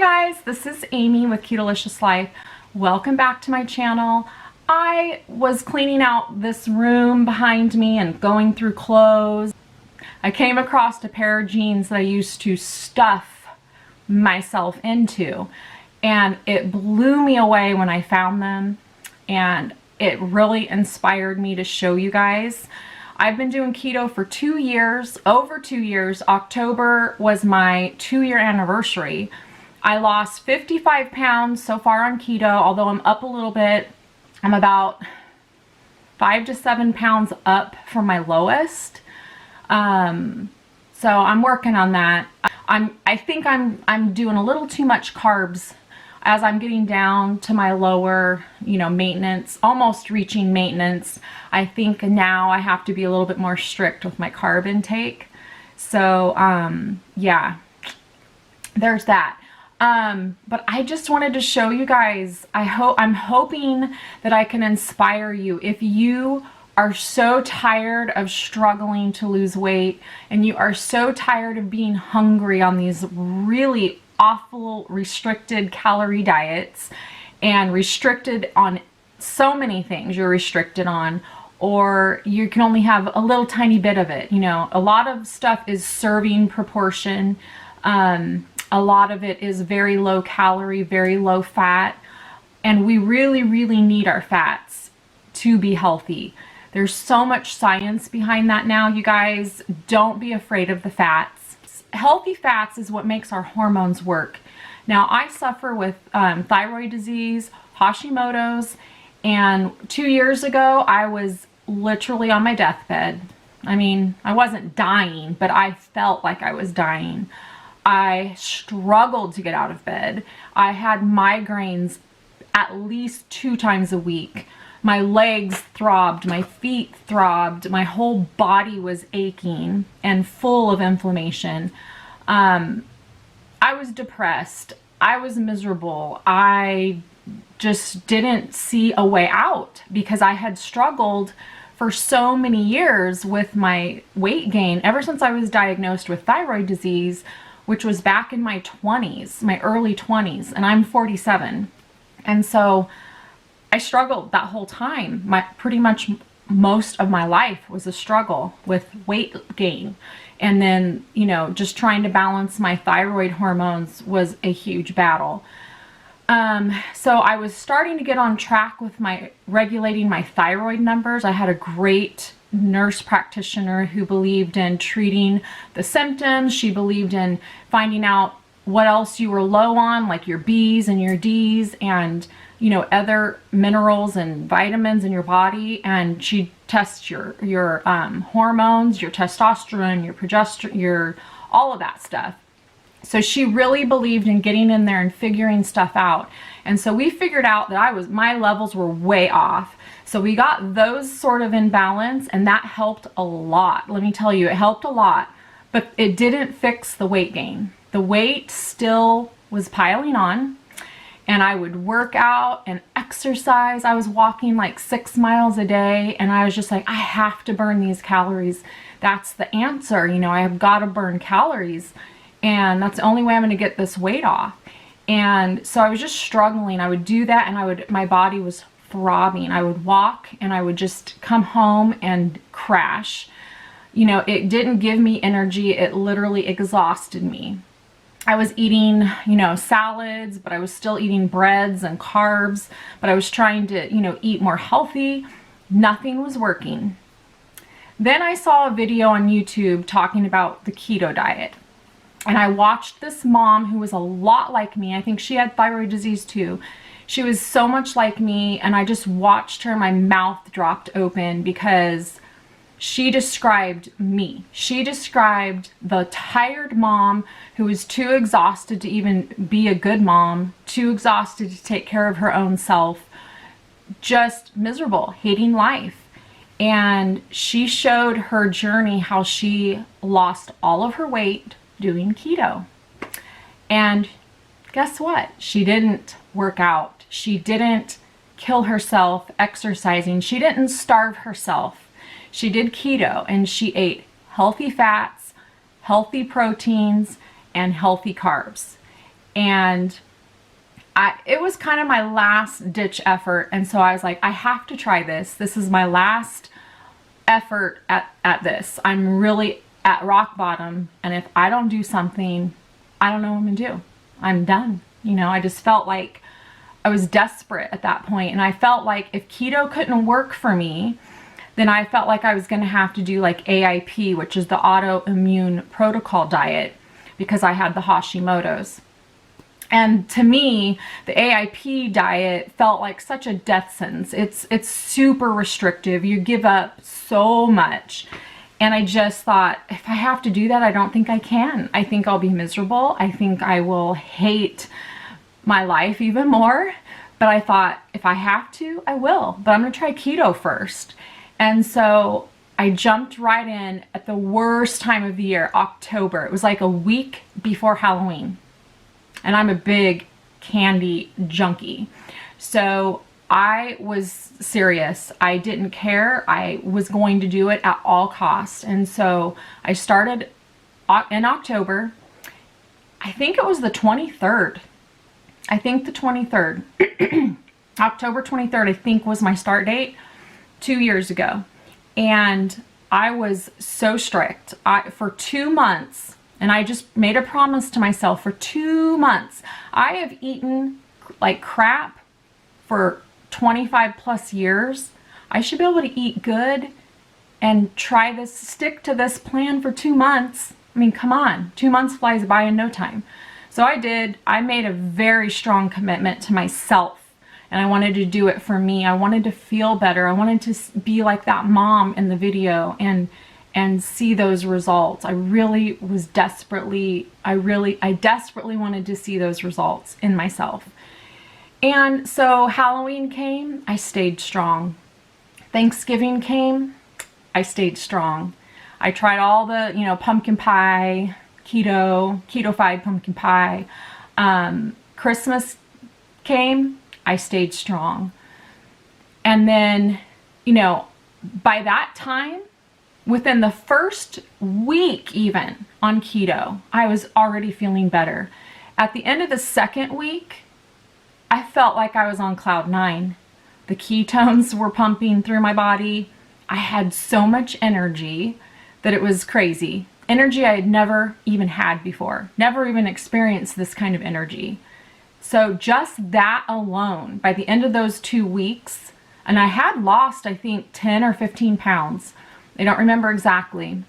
Hi guys, this is Amy with KETOLISCIOUS Life. Welcome back to my channel. I was cleaning out this room behind me and going through clothes. I came across a pair of jeans that I used to stuff myself into, and it blew me away when I found them, and it really inspired me to show you guys. I've been doing keto for 2 years, over 2 years. October was my 2-year anniversary. I lost 55 pounds so far on keto, although I'm up a little bit. I'm about 5 to 7 pounds up from my lowest. So I'm working on that. I think I'm doing a little too much carbs as I'm getting down to my lower, maintenance, almost reaching maintenance. I think now I have to be a little bit more strict with my carb intake. So, yeah, there's that. But I just wanted to show you guys, I'm hoping that I can inspire you. If you are so tired of struggling to lose weight, and you are so tired of being hungry on these really awful restricted calorie diets, and restricted on so many things you're restricted on, or you can only have a little tiny bit of it. A lot of stuff is serving proportion. A lot of it is very low calorie, very low fat, and we really, really need our fats to be healthy. There's so much science behind that now, you guys. Don't be afraid of the fats. Healthy fats is what makes our hormones work. Now, I suffer with thyroid disease, Hashimoto's, and 2 years ago, I was literally on my deathbed. I mean, I wasn't dying, but I felt like I was dying. I struggled to get out of bed. I had migraines at least 2 times a week. My legs throbbed, my feet throbbed, my whole body was aching and full of inflammation. I was depressed. I was miserable. I just didn't see a way out because I had struggled for so many years with my weight gain ever since I was diagnosed with thyroid disease, which was back in my 20s, my early 20s, and I'm 47. And so I struggled that whole time. Pretty much most of my life was a struggle with weight gain. And then, just trying to balance my thyroid hormones was a huge battle. So I was starting to get on track with regulating my thyroid numbers. I had a great nurse practitioner who believed in treating the symptoms. She believed in finding out what else you were low on, like your B's and your D's, and other minerals and vitamins in your body. And she tests your hormones, your testosterone, your progesterone, all of that stuff. So she really believed in getting in there and figuring stuff out. And so we figured out that my levels were way off. So we got those sort of in balance, and that helped a lot. Let me tell you, it helped a lot, but it didn't fix the weight gain. The weight still was piling on, and I would work out and exercise. I was walking like 6 miles a day, and I was just like, I have to burn these calories. That's the answer. I have got to burn calories, and that's the only way I'm going to get this weight off. And so I was just struggling. I would do that, and my body was throbbing. I would walk, and I would just come home and crash. It didn't give me energy. It literally exhausted me. I was eating, salads, but I was still eating breads and carbs, but I was trying to, eat more healthy. Nothing was working. Then I saw a video on YouTube talking about the keto diet. And I watched this mom who was a lot like me. I think she had thyroid disease too. She was so much like me, and I just watched her. My mouth dropped open because she described me. She described the tired mom who was too exhausted to even be a good mom, too exhausted to take care of her own self, just miserable, hating life. And she showed her journey, how she lost all of her weight doing keto. And guess what? She didn't work out. She didn't kill herself exercising. She didn't starve herself. She did keto, and she ate healthy fats, healthy proteins, and healthy carbs. And it was kind of my last ditch effort. And so I was like, I have to try this. This is my last effort at this. I'm really at rock bottom. And if I don't do something, I don't know what I'm gonna do. I'm done. You know, I just felt like I was desperate at that point. And I felt like if keto couldn't work for me, then I felt like I was gonna have to do like AIP, which is the autoimmune protocol diet, because I had the Hashimoto's. And to me, the AIP diet felt like such a death sentence. It's super restrictive. You give up so much. And I just thought, if I have to do that, I don't think I can. I think I'll be miserable. I think I will hate my life even more. But I thought, if I have to, I will. But I'm gonna try keto first. And so I jumped right in at the worst time of the year, October. It was like a week before Halloween. And I'm a big candy junkie. So I was serious. I didn't care. I was going to do it at all costs. And so I started in October. I think it was the 23rd. I think the 23rd. October 23rd, I think, was my start date 2 years ago. And I was so strict. For 2 months, and I just made a promise to myself, for 2 months, I have eaten like crap for 25 plus years. I should be able to eat good and try this, stick to this plan for 2 months. I mean, come on, 2 months flies by in no time. So I did. I made a very strong commitment to myself, and I wanted to do it for me. I wanted to feel better. I wanted to be like that mom in the video and see those results. I really was desperately, I desperately wanted to see those results in myself. And so Halloween came, I stayed strong. Thanksgiving came, I stayed strong. I tried all the, you know, pumpkin pie, keto-fied pumpkin pie. Christmas came, I stayed strong. And then, you know, by that time, within the first week even on keto, I was already feeling better. At the end of the second week, I felt like I was on cloud 9. The ketones were pumping through my body. I had so much energy that it was crazy. Energy I had never even had before. Never even experienced this kind of energy. So just that alone, by the end of those 2 weeks, and I had lost, I think, 10 or 15 pounds. I don't remember exactly.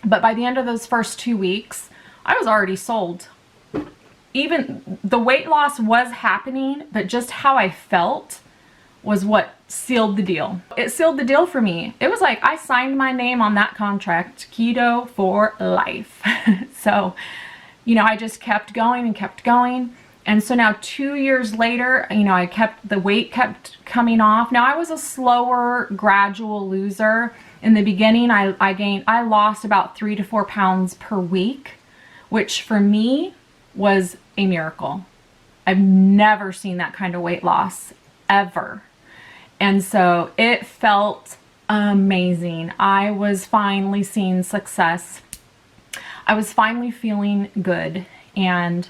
But by the end of those first 2 weeks, I was already sold. Even the weight loss was happening, but just how I felt was what sealed the deal. It sealed the deal for me. It was like I signed my name on that contract, keto for life. So, you know, I just kept going and kept going. And so now 2 years later, you know, the weight kept coming off. Now I was a slower, gradual loser. In the beginning, I lost about 3 to 4 pounds per week, which for me was a miracle. I've never seen that kind of weight loss ever. And so it felt amazing. I was finally seeing success. I was finally feeling good, and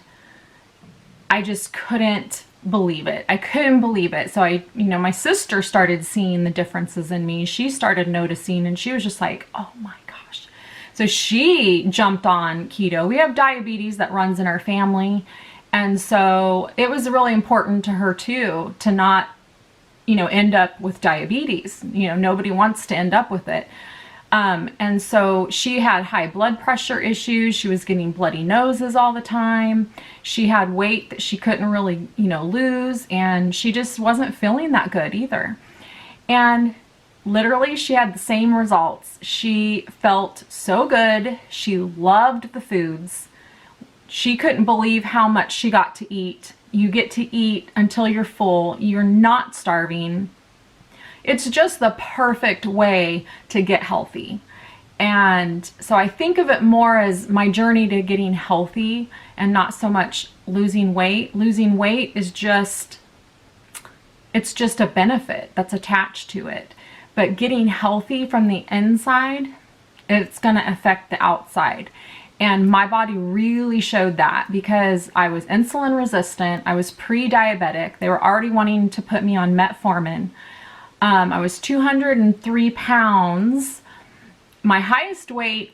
I just couldn't believe it. I couldn't believe it. So you know, my sister started seeing the differences in me. She started noticing, and she was just like, oh my gosh. So she jumped on keto. We have diabetes that runs in our family. And so it was really important to her too, to not, you know, end up with diabetes. You know, nobody wants to end up with it. And so she had high blood pressure issues. She was getting bloody noses all the time. She had weight that she couldn't really, you know, lose. And she just wasn't feeling that good either. And literally she had the same results. She felt so good. She loved the foods. She couldn't believe how much she got to eat. You get to eat until you're full. You're not starving. It's just the perfect way to get healthy. And so I think of it more as my journey to getting healthy and not so much losing weight. Losing weight is just, it's just a benefit that's attached to it. But getting healthy from the inside, it's going to affect the outside. And my body really showed that because I was insulin resistant. I was pre-diabetic. They were already wanting to put me on metformin. I was 203 pounds. My highest weight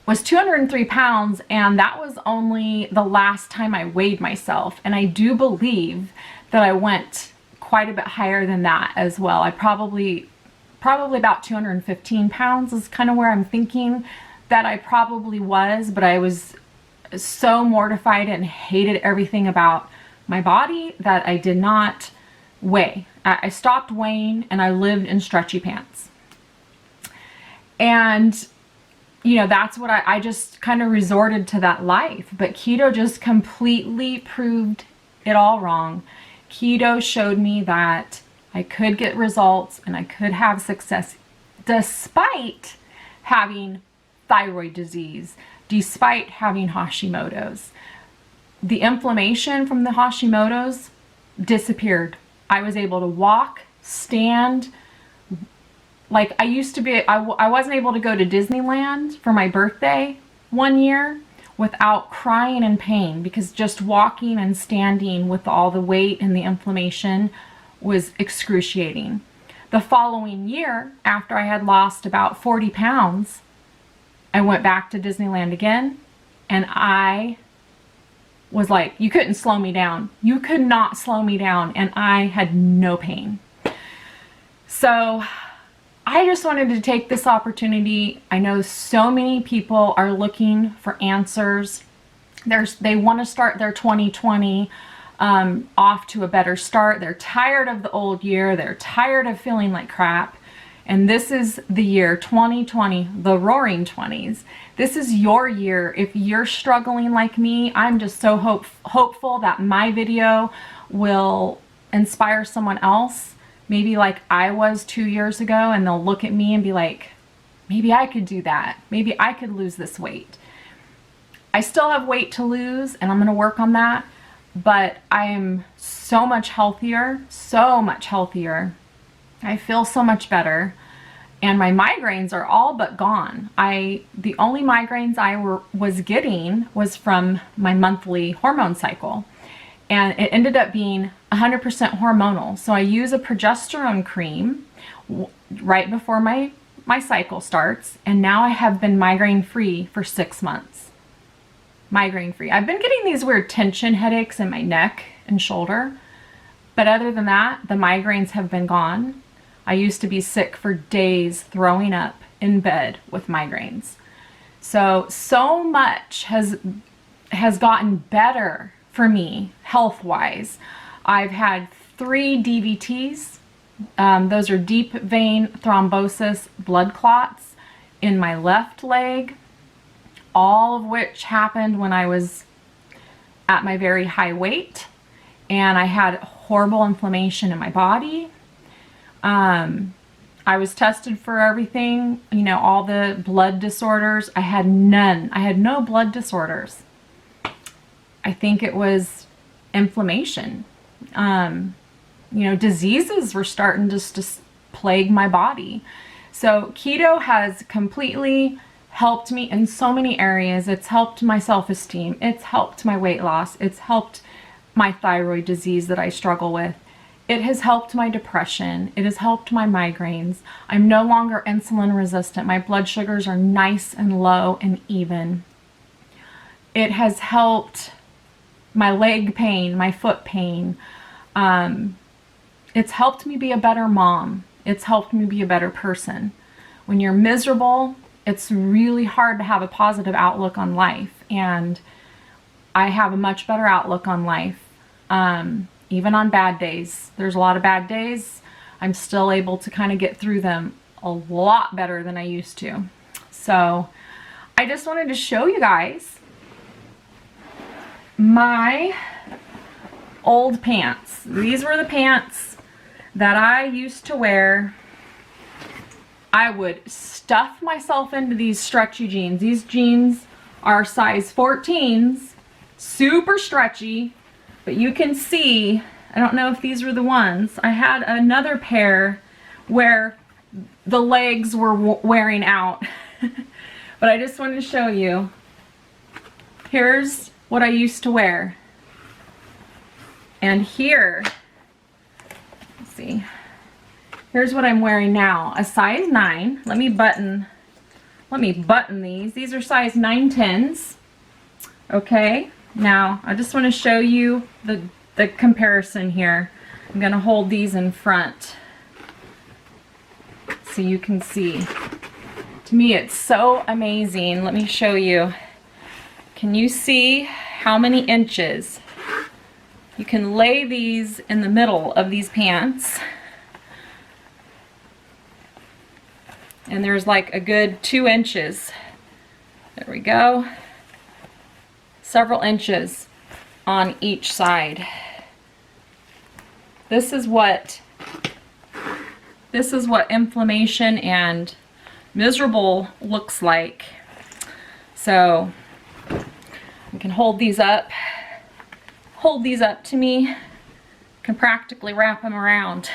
was 203 pounds, and that was only the last time I weighed myself. And I do believe that I went quite a bit higher than that as well. I probably about 215 pounds is kind of where I'm thinking that I probably was, but I was so mortified and hated everything about my body that I did not weigh. I stopped weighing and I lived in stretchy pants. And you know, that's what I just kind of resorted to that life. But keto just completely proved it all wrong. Keto showed me that I could get results and I could have success despite having thyroid disease, despite having Hashimoto's. The inflammation from the Hashimoto's disappeared. I was able to walk, stand. Like I used to be, I wasn't able to go to Disneyland for my birthday one year without crying in pain because just walking and standing with all the weight and the inflammation was excruciating. The following year, after I had lost about 40 pounds, I went back to Disneyland again, and I was like, you couldn't slow me down. You could not slow me down, and I had no pain. So I just wanted to take this opportunity. I know so many people are looking for answers. They want to start their 2020 off to a better start. They're tired of the old year. They're tired of feeling like crap. And this is the year 2020, the roaring 20s. This is your year. If you're struggling like me, I'm just so hopeful that my video will inspire someone else, maybe like I was 2 years ago, and they'll look at me and be like, maybe I could do that. Maybe I could lose this weight. I still have weight to lose, and I'm going to work on that, but I am so much healthier, so much healthier. I feel so much better, and my migraines are all but gone. The only migraines I was getting was from my monthly hormone cycle, and it ended up being 100% hormonal. So I use a progesterone cream right before my cycle starts, and now I have been migraine free for 6 months. Migraine free. I've been getting these weird tension headaches in my neck and shoulder, but other than that, the migraines have been gone. I used to be sick for days, throwing up in bed with migraines. So much has gotten better for me health-wise. I've had 3 DVTs. Those are deep vein thrombosis blood clots in my left leg, all of which happened when I was at my very high weight, and I had horrible inflammation in my body. I was tested for everything, you know, all the blood disorders. I had none. I had no blood disorders. I think it was inflammation. You know, diseases were starting just to plague my body. So keto has completely helped me in so many areas. It's helped my self-esteem. It's helped my weight loss. It's helped my thyroid disease that I struggle with. It has helped my depression. It has helped my migraines. I'm no longer insulin resistant. My blood sugars are nice and low and even. It has helped my leg pain, my foot pain. It's helped me be a better mom. It's helped me be a better person. When you're miserable, it's really hard to have a positive outlook on life. And I have a much better outlook on life. Even on bad days. There's a lot of bad days. I'm still able to kind of get through them a lot better than I used to. So I just wanted to show you guys my old pants. These were the pants that I used to wear. I would stuff myself into these stretchy jeans. These jeans are size 14s, super stretchy. But you can see, I don't know if these were the ones. I had another pair where the legs were wearing out. But I just wanted to show you. Here's what I used to wear. And here, let's see, here's what I'm wearing now. A size 9. Let me button these. These are size 9/10s. Okay, now I just want to show you the comparison here. I'm going to hold these in front so you can see. To me, it's so amazing. Let me show you. Can you see how many inches? You can lay these in the middle of these pants. And there's like a good 2 inches. There we go. Several inches on each side. This is what inflammation and miserable looks like. So you can hold these up to me. Can practically wrap them around.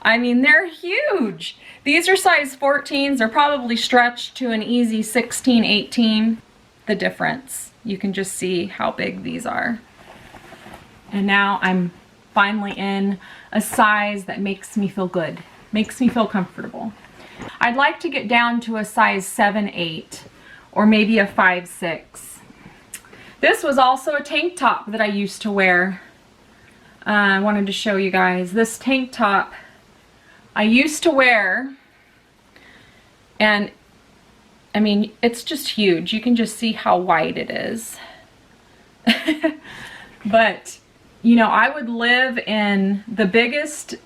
I mean, they're huge. These are size 14s. They're probably stretched to an easy 16, 18. The difference. You can just see how big these are. And now I'm finally in a size that makes me feel good, makes me feel comfortable. I'd like to get down to a size 7, 8, or maybe a 5, 6. This was also a tank top that I used to wear. I wanted to show you guys this tank top I used to wear, and I mean, it's just huge. You can just see how wide it is. But, you know, I would live in the biggest,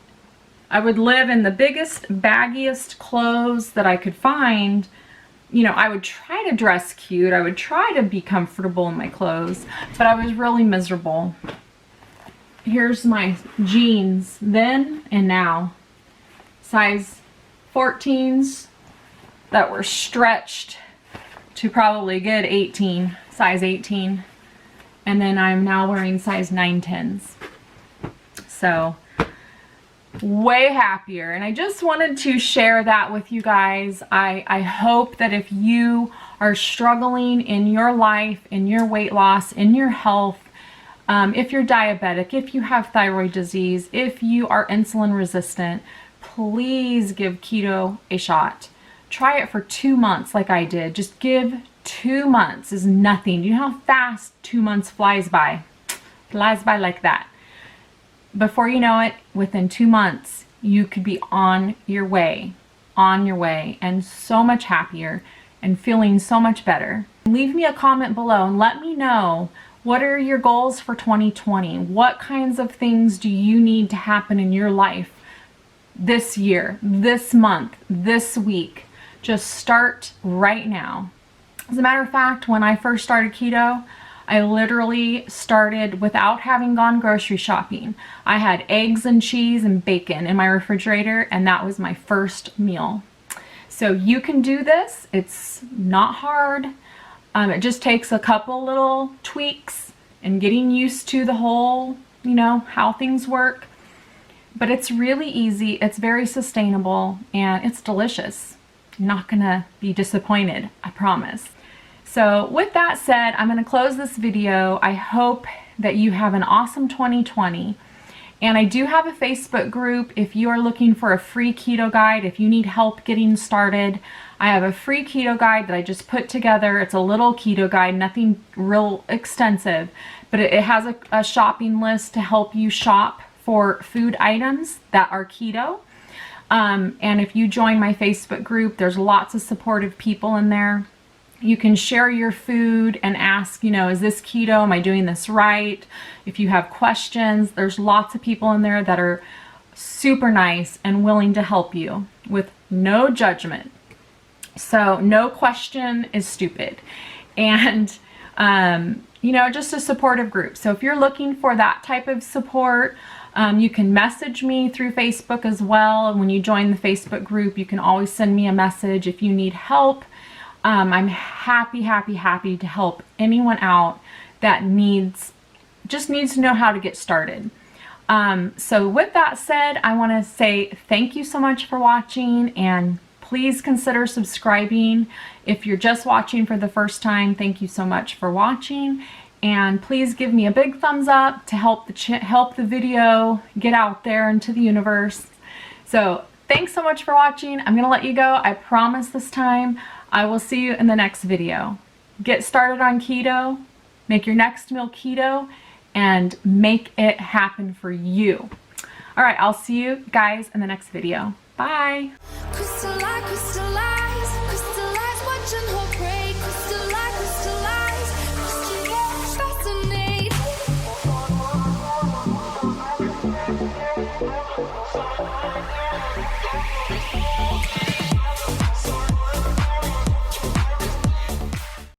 baggiest clothes that I could find. You know, I would try to dress cute. I would try to be comfortable in my clothes, but I was really miserable. Here's my jeans then and now. Size 14s that were stretched to probably a good 18, size 18. And then I'm now wearing size 9/10s. So way happier. And I just wanted to share that with you guys. I hope that if you are struggling in your life, in your weight loss, in your health, if you're diabetic, if you have thyroid disease, if you are insulin resistant, please give keto a shot. Try it for 2 months like I did. Just give 2 months is nothing. Do you know how fast 2 months flies by? Flies by like that. Before you know it, within 2 months, you could be on your way, and so much happier and feeling so much better. Leave me a comment below and let me know, what are your goals for 2020? What kinds of things do you need to happen in your life this year, this month, this week? Just start right now. As a matter of fact, when I first started keto, I literally started without having gone grocery shopping. I had eggs and cheese and bacon in my refrigerator, and that was my first meal. So you can do this. It's not hard. It just takes a couple little tweaks and getting used to the whole, you know, how things work. But it's really easy, it's very sustainable, and it's delicious. You're not gonna be disappointed, I promise. So with that said, I'm gonna close this video. I hope that you have an awesome 2020. And I do have a Facebook group if you are looking for a free keto guide, if you need help getting started. I have a free keto guide that I just put together. It's a little keto guide, nothing real extensive, but it has a shopping list to help you shop for food items that are keto. And if you join my Facebook group, there's lots of supportive people in there. You can share your food and ask, you know, is this keto? Am I doing this right? If you have questions, there's lots of people in there that are super nice and willing to help you with no judgment. So no question is stupid. And, you know, just a supportive group. So if you're looking for that type of support, you can message me through Facebook as well. And when you join the Facebook group, you can always send me a message if you need help. I'm happy to help anyone out that just needs to know how to get started. So with that said, I want to say thank you so much for watching, and please consider subscribing. If you're just watching for the first time, thank you so much for watching. And please give me a big thumbs up to help the video get out there into the universe. So thanks so much for watching. I'm gonna let you go. I promise this time I will see you in the next video. Get started on keto, make your next meal keto, and make it happen for you. All right, I'll see you guys in the next video. Bye.